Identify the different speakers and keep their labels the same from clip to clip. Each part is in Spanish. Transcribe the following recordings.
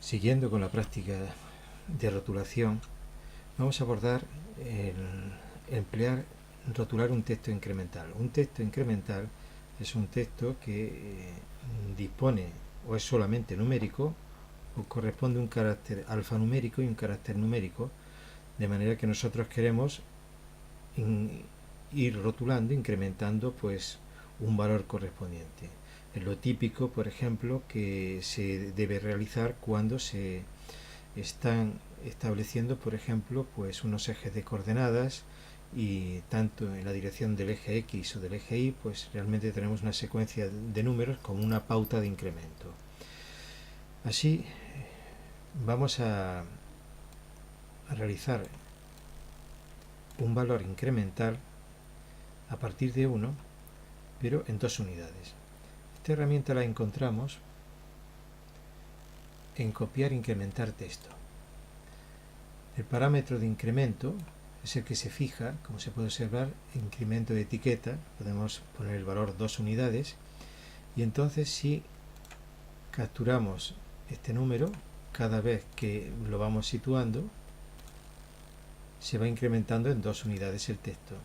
Speaker 1: Siguiendo con la práctica de rotulación, vamos a abordar rotular un texto incremental. Un texto incremental es un texto que dispone o es solamente numérico o corresponde a un carácter alfanumérico y un carácter numérico, de manera que nosotros queremos ir rotulando, incrementando pues un valor correspondiente. Es lo típico, por ejemplo, que se debe realizar cuando se están estableciendo, por ejemplo, pues unos ejes de coordenadas, y tanto en la dirección del eje X o del eje Y, pues realmente tenemos una secuencia de números como una pauta de incremento. Así vamos a realizar un valor incremental a partir de 1, pero en 2 unidades. Esta herramienta la encontramos en copiar e incrementar texto. El parámetro de incremento es el que se fija, como se puede observar, incremento de etiqueta, podemos poner el valor 2 unidades, y entonces si capturamos este número, cada vez que lo vamos situando, se va incrementando en 2 unidades el texto.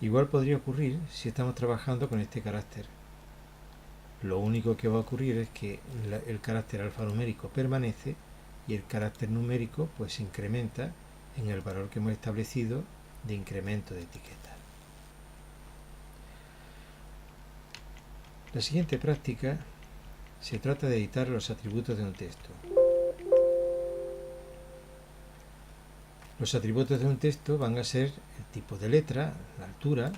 Speaker 1: Igual podría ocurrir si estamos trabajando con este carácter. Lo único que va a ocurrir es que el carácter alfanumérico permanece y el carácter numérico pues se incrementa en el valor que hemos establecido de incremento de etiqueta. La siguiente práctica se trata de editar los atributos de un texto. Los atributos de un texto van a ser el tipo de letra, la altura,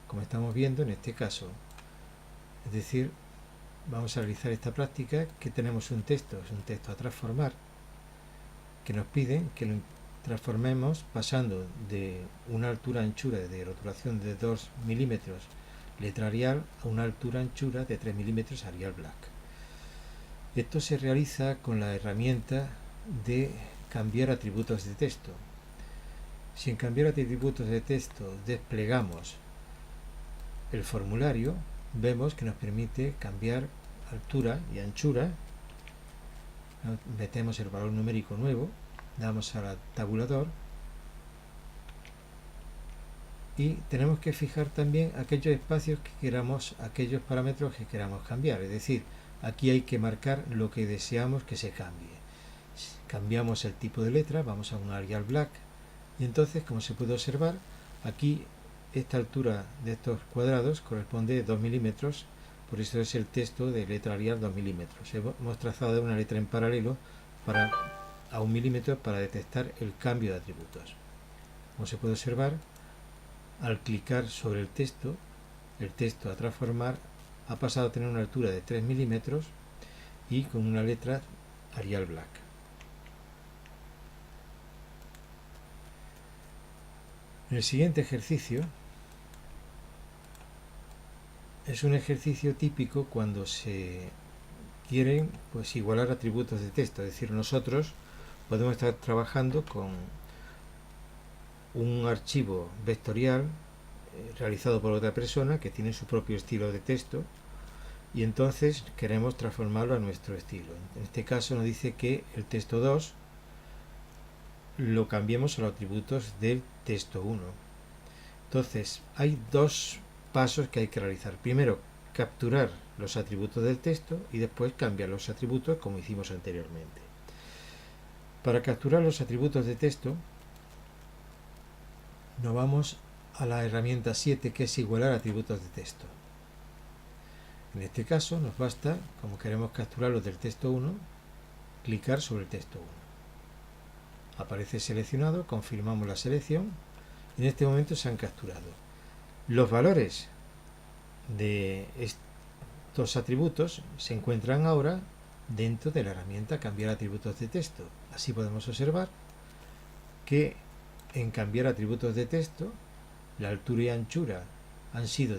Speaker 1: como estamos viendo en este caso. Es decir, vamos a realizar esta práctica que tenemos un texto, es un texto a transformar, que nos piden que lo transformemos pasando de una altura anchura de rotulación de 2 milímetros letra Arial a una altura anchura de 3 milímetros Arial Black. Esto se realiza con la herramienta de cambiar atributos de texto. Si en cambiar atributos de texto desplegamos el formulario, vemos que nos permite cambiar altura y anchura. Metemos el valor numérico nuevo, damos al tabulador y tenemos que fijar también aquellos espacios que queramos, aquellos parámetros que queramos cambiar. Es decir, aquí hay que marcar lo que deseamos que se cambie. Cambiamos el tipo de letra, vamos a un Arial Black, y entonces, como se puede observar, aquí esta altura de estos cuadrados corresponde a 2 milímetros, por eso es el texto de letra Arial 2 milímetros. Hemos trazado una letra en paralelo a 1 milímetro para detectar el cambio de atributos. Como se puede observar, al clicar sobre el texto a transformar ha pasado a tener una altura de 3 milímetros y con una letra Arial Black. En el siguiente ejercicio es un ejercicio típico cuando se quieren pues igualar atributos de texto. Es decir, nosotros podemos estar trabajando con un archivo vectorial realizado por otra persona que tiene su propio estilo de texto, y entonces queremos transformarlo a nuestro estilo. En este caso nos dice que el texto 2 lo cambiemos a los atributos del texto 1. Entonces hay dos pasos que hay que realizar. Primero, capturar los atributos del texto y después cambiar los atributos como hicimos anteriormente. Para capturar los atributos de texto nos vamos a la herramienta 7, que es igualar atributos de texto. En este caso nos basta, como queremos capturar los del texto 1, clicar sobre el texto 1. Aparece seleccionado, confirmamos la selección y en este momento se han capturado. Los valores de estos atributos se encuentran ahora dentro de la herramienta cambiar atributos de texto. Así podemos observar que en cambiar atributos de texto la altura y anchura han sido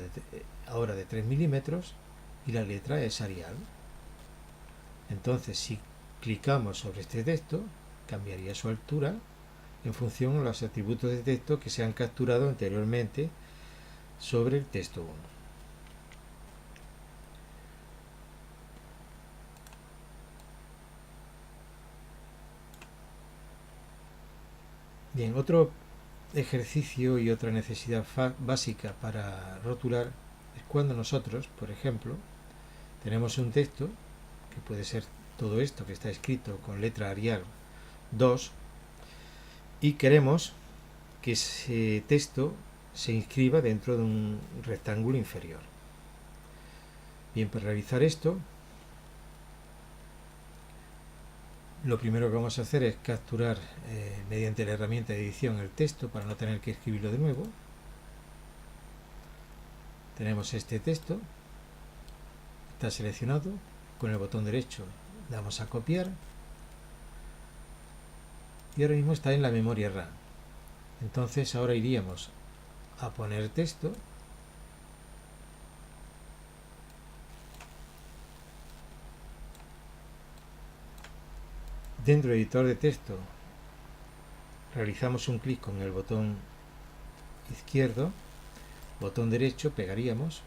Speaker 1: ahora de 3 milímetros y la letra es Arial. Entonces, si clicamos sobre este texto, cambiaría su altura en función de los atributos de texto que se han capturado anteriormente sobre el texto 1. Bien, otro ejercicio y otra necesidad básica para rotular es cuando nosotros, por ejemplo, tenemos un texto, que puede ser todo esto que está escrito con letra Arial 2, y queremos que ese texto se inscriba dentro de un rectángulo inferior. Bien, para realizar esto, lo primero que vamos a hacer es capturar mediante la herramienta de edición el texto para no tener que escribirlo de nuevo. Tenemos este texto, está seleccionado, con el botón derecho damos a copiar y ahora mismo está en la memoria RAM. Entonces ahora iríamos a poner texto, dentro del editor de texto realizamos un clic con el botón izquierdo, botón derecho, pegaríamos,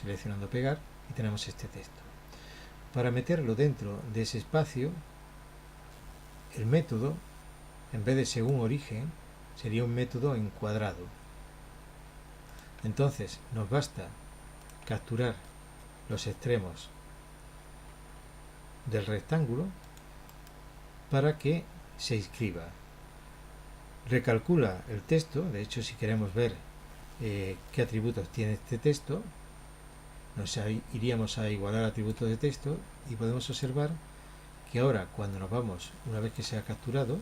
Speaker 1: seleccionando pegar, y tenemos este texto. Para meterlo dentro de ese espacio, el método, en vez de según origen, sería un método encuadrado. Entonces nos basta capturar los extremos del rectángulo para que se inscriba. Recalcula el texto, de hecho si queremos ver qué atributos tiene este texto, nos iríamos a igualar atributos de texto y podemos observar que ahora cuando nos vamos, una vez que se ha capturado,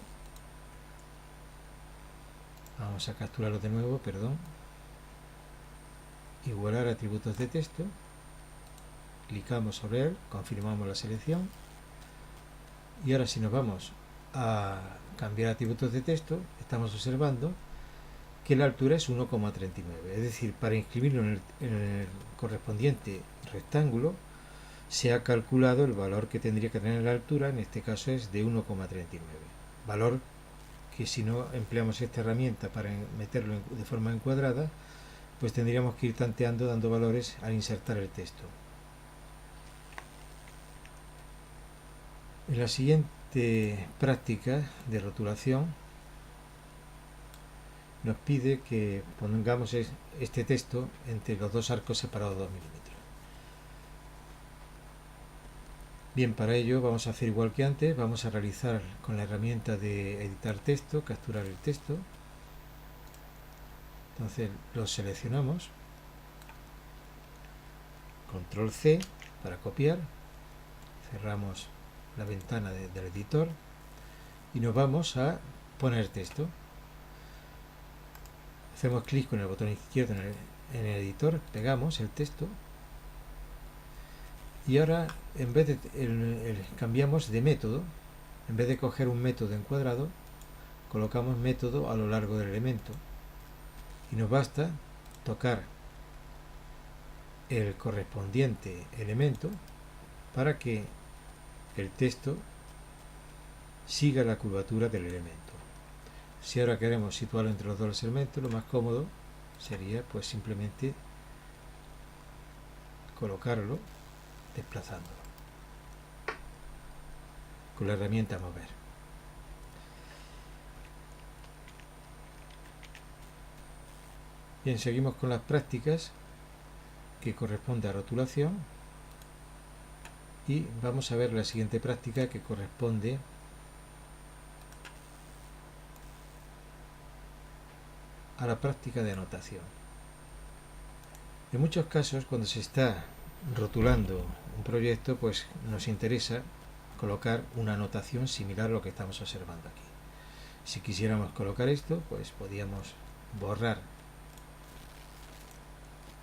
Speaker 1: vamos a capturarlo de nuevo, perdón, igualar atributos de texto, clicamos sobre él, confirmamos la selección y ahora si nos vamos a cambiar atributos de texto, estamos observando que la altura es 1,39, es decir, para inscribirlo en el correspondiente rectángulo se ha calculado el valor que tendría que tener la altura, en este caso es de 1,39, valor que si no empleamos esta herramienta para meterlo de forma encuadrada, pues tendríamos que ir tanteando, dando valores al insertar el texto. En la siguiente práctica de rotulación nos pide que pongamos este texto entre los dos arcos separados 2 milímetros. Bien, para ello vamos a hacer igual que antes, vamos a realizar con la herramienta de editar texto, capturar el texto. Entonces lo seleccionamos, control C para copiar, cerramos la ventana del editor y nos vamos a poner texto. Hacemos clic con el botón izquierdo en el editor, pegamos el texto y ahora en vez de cambiamos de método, en vez de coger un método encuadrado, colocamos método a lo largo del elemento y nos basta tocar el correspondiente elemento para que el texto siga la curvatura del elemento. Si ahora queremos situarlo entre los dos elementos, lo más cómodo sería pues simplemente colocarlo desplazándolo con la herramienta mover. Bien, seguimos con las prácticas que corresponde a rotulación y vamos a ver la siguiente práctica que corresponde a la práctica de anotación. En muchos casos, cuando se está rotulando un proyecto, pues nos interesa colocar una anotación similar a lo que estamos observando aquí. Si quisiéramos colocar esto, pues podíamos borrar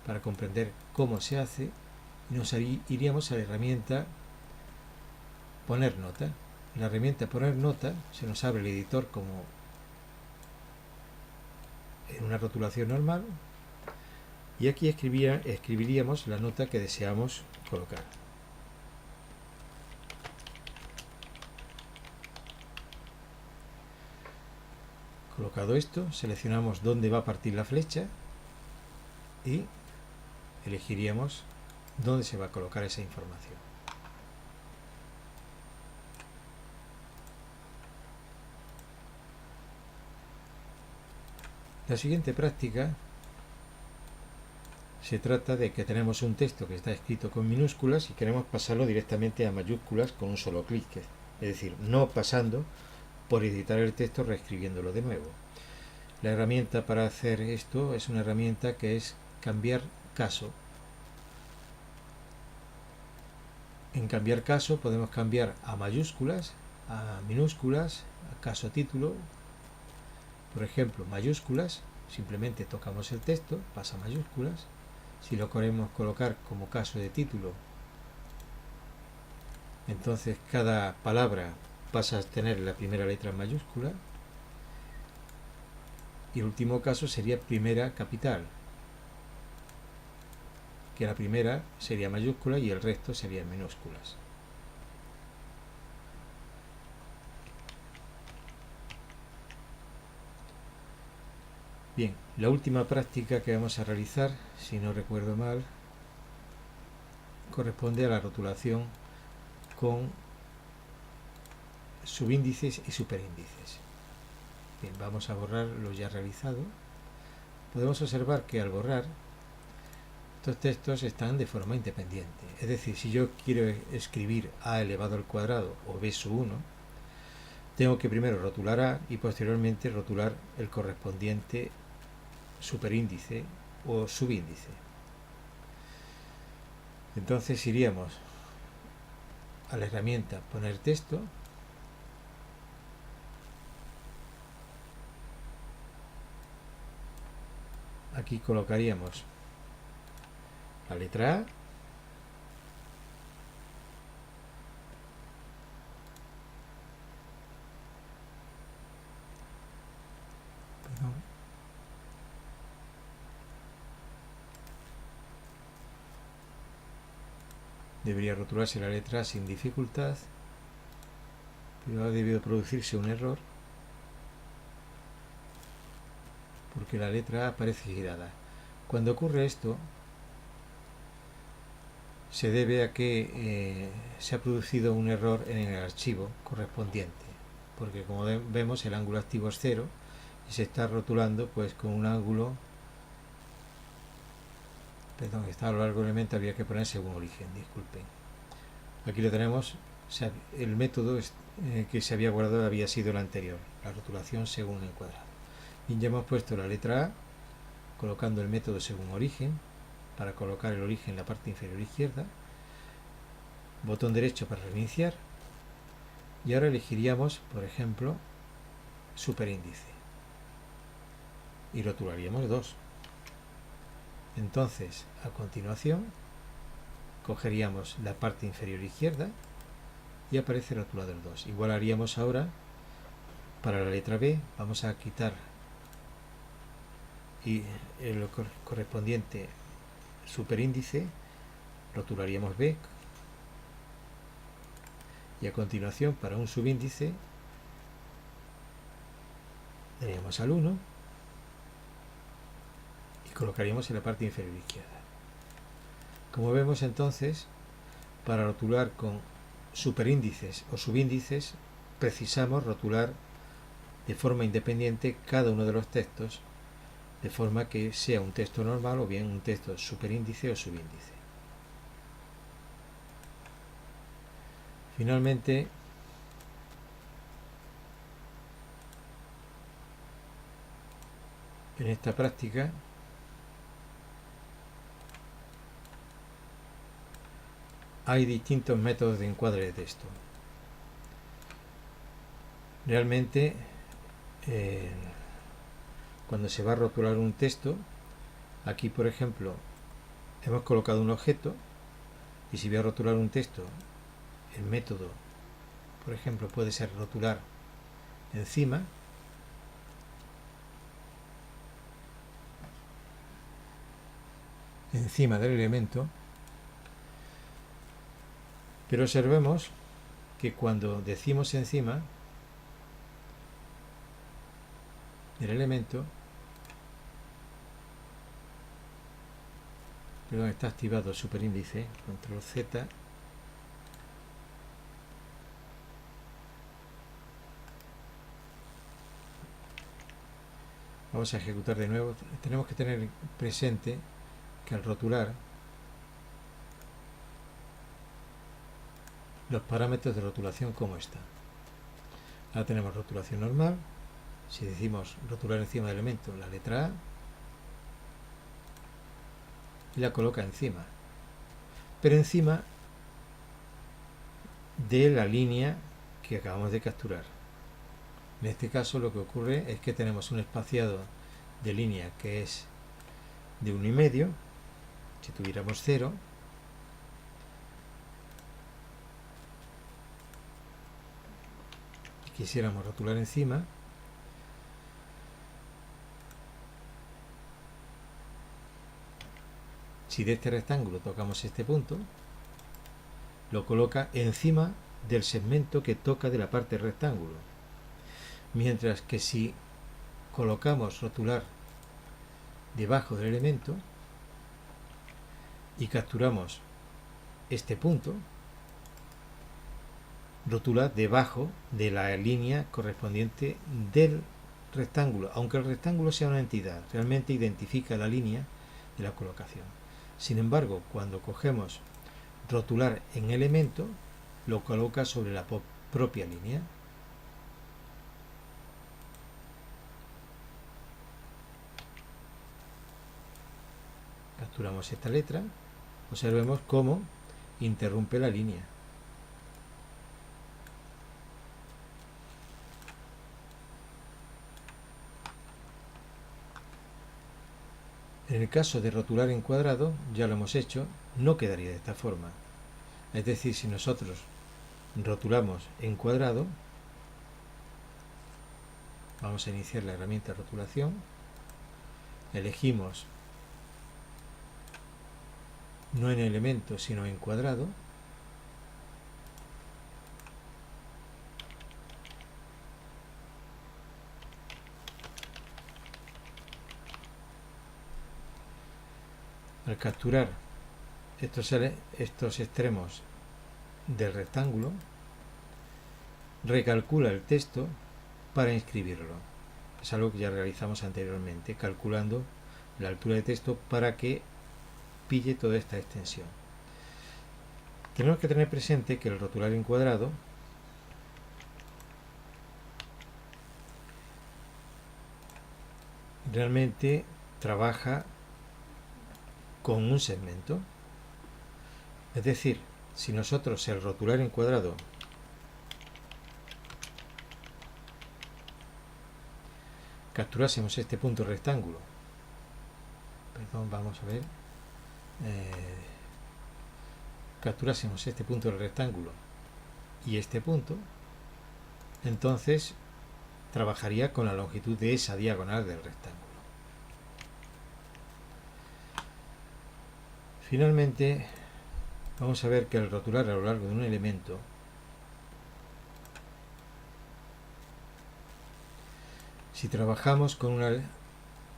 Speaker 1: para comprender cómo se hace y nos iríamos a la herramienta poner nota. En la herramienta poner nota se nos abre el editor como en una rotulación normal y aquí escribiríamos la nota que deseamos colocar. Colocado esto, seleccionamos dónde va a partir la flecha y elegiríamos dónde se va a colocar esa información. La siguiente práctica se trata de que tenemos un texto que está escrito con minúsculas y queremos pasarlo directamente a mayúsculas con un solo clic, es decir, no pasando por editar el texto reescribiéndolo de nuevo. La herramienta para hacer esto es una herramienta que es cambiar caso. En cambiar caso podemos cambiar a mayúsculas, a minúsculas, a caso título. Por ejemplo, mayúsculas, simplemente tocamos el texto, pasa a mayúsculas. Si lo queremos colocar como caso de título, entonces cada palabra pasa a tener la primera letra en mayúscula. Y el último caso sería primera capital, que la primera sería mayúscula y el resto sería en minúsculas. Bien, la última práctica que vamos a realizar, si no recuerdo mal, corresponde a la rotulación con subíndices y superíndices. Bien, vamos a borrar lo ya realizado. Podemos observar que al borrar, estos textos están de forma independiente. Es decir, si yo quiero escribir a elevado al cuadrado o b sub 1, tengo que primero rotular a y posteriormente rotular el correspondiente superíndice o subíndice. Entonces iríamos a la herramienta poner texto, aquí colocaríamos la letra A, debería rotularse la letra A sin dificultad, pero ha debido producirse un error porque la letra A aparece girada. Cuando ocurre esto, se debe a que se ha producido un error en el archivo correspondiente, porque como vemos el ángulo activo es 0 y se está rotulando pues con un ángulo, perdón, está a lo largo del elemento, había que poner según origen, disculpen. Aquí lo tenemos, el método que se había guardado había sido el anterior, la rotulación según encuadrado. Y ya hemos puesto la letra A, colocando el método según origen, para colocar el origen en la parte inferior izquierda, botón derecho para reiniciar, y ahora elegiríamos, por ejemplo, superíndice, y rotularíamos 2. Entonces, a continuación, cogeríamos la parte inferior izquierda y aparece rotulado el 2. Igual haríamos ahora para la letra B, vamos a quitar y el correspondiente superíndice, rotularíamos B, y a continuación para un subíndice daríamos al 1 y colocaríamos en la parte inferior izquierda. Como vemos entonces, para rotular con superíndices o subíndices precisamos rotular de forma independiente cada uno de los textos, de forma que sea un texto normal o bien un texto superíndice o subíndice. Finalmente, en esta práctica hay distintos métodos de encuadre de texto. Realmente, cuando se va a rotular un texto, aquí por ejemplo hemos colocado un objeto, y si voy a rotular un texto, el método, por ejemplo, puede ser rotular encima, del elemento, pero observemos que cuando decimos encima del elemento, perdón, está activado el superíndice, control Z, Vamos a ejecutar de nuevo. Tenemos que tener presente que al rotular los parámetros de rotulación como están. Ahora tenemos rotulación normal. Si decimos rotular encima del elemento, la letra A, y la coloca encima, pero encima de la línea que acabamos de capturar. En este caso lo que ocurre es que tenemos un espaciado de línea que es de 1,5. Si tuviéramos 0, y quisiéramos rotular encima, si de este rectángulo tocamos este punto, lo coloca encima del segmento que toca de la parte del rectángulo. Mientras que si colocamos rotular debajo del elemento y capturamos este punto, rotula debajo de la línea correspondiente del rectángulo. Aunque el rectángulo sea una entidad, realmente identifica la línea de la colocación. Sin embargo, cuando cogemos rotular en elemento, lo coloca sobre la propia línea. Capturamos esta letra, observemos cómo interrumpe la línea. En el caso de rotular en cuadrado, ya lo hemos hecho, no quedaría de esta forma. Es decir, si nosotros rotulamos en cuadrado, vamos a iniciar la herramienta de rotulación, elegimos no en elemento sino en cuadrado, al capturar estos extremos del rectángulo, recalcula el texto para inscribirlo. Es algo que ya realizamos anteriormente, calculando la altura de texto para que pille toda esta extensión. Tenemos que tener presente que el rotular en cuadrado realmente trabaja con un segmento. Es decir, si nosotros el rotular en cuadrado capturásemos este punto rectángulo, vamos a ver, capturásemos este punto del rectángulo y este punto, entonces trabajaría con la longitud de esa diagonal del rectángulo. Finalmente, vamos a ver que al rotular a lo largo de un elemento, si trabajamos con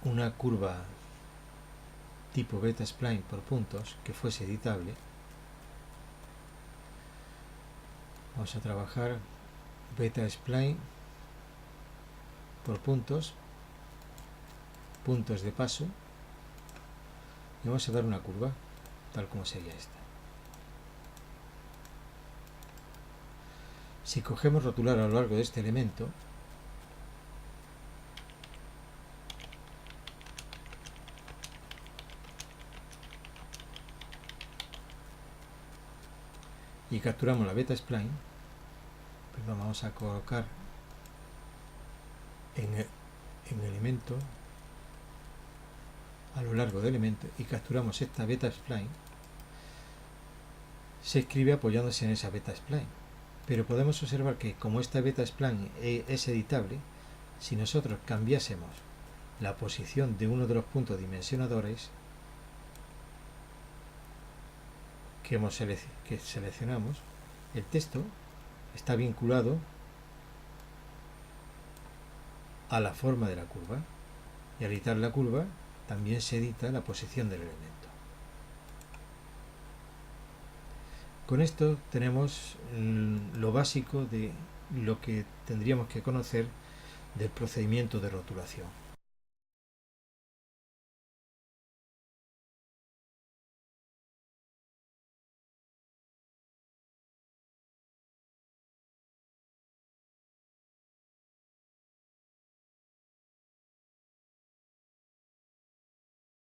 Speaker 1: una curva tipo beta-spline por puntos que fuese editable, vamos a trabajar beta-spline por puntos de paso, y vamos a dar una curva tal como sería esta. Si cogemos rotular a lo largo de este elemento, y capturamos la beta-spline, vamos a colocar en el elemento, a lo largo del elemento, y capturamos esta beta-spline, se escribe apoyándose en esa beta-spline. Pero podemos observar que como esta beta-spline es editable, si nosotros cambiásemos la posición de uno de los puntos dimensionadores que seleccionamos, el texto está vinculado a la forma de la curva, y al editar la curva también se edita la posición del elemento. Con esto tenemos lo básico de lo que tendríamos que conocer del procedimiento de rotulación.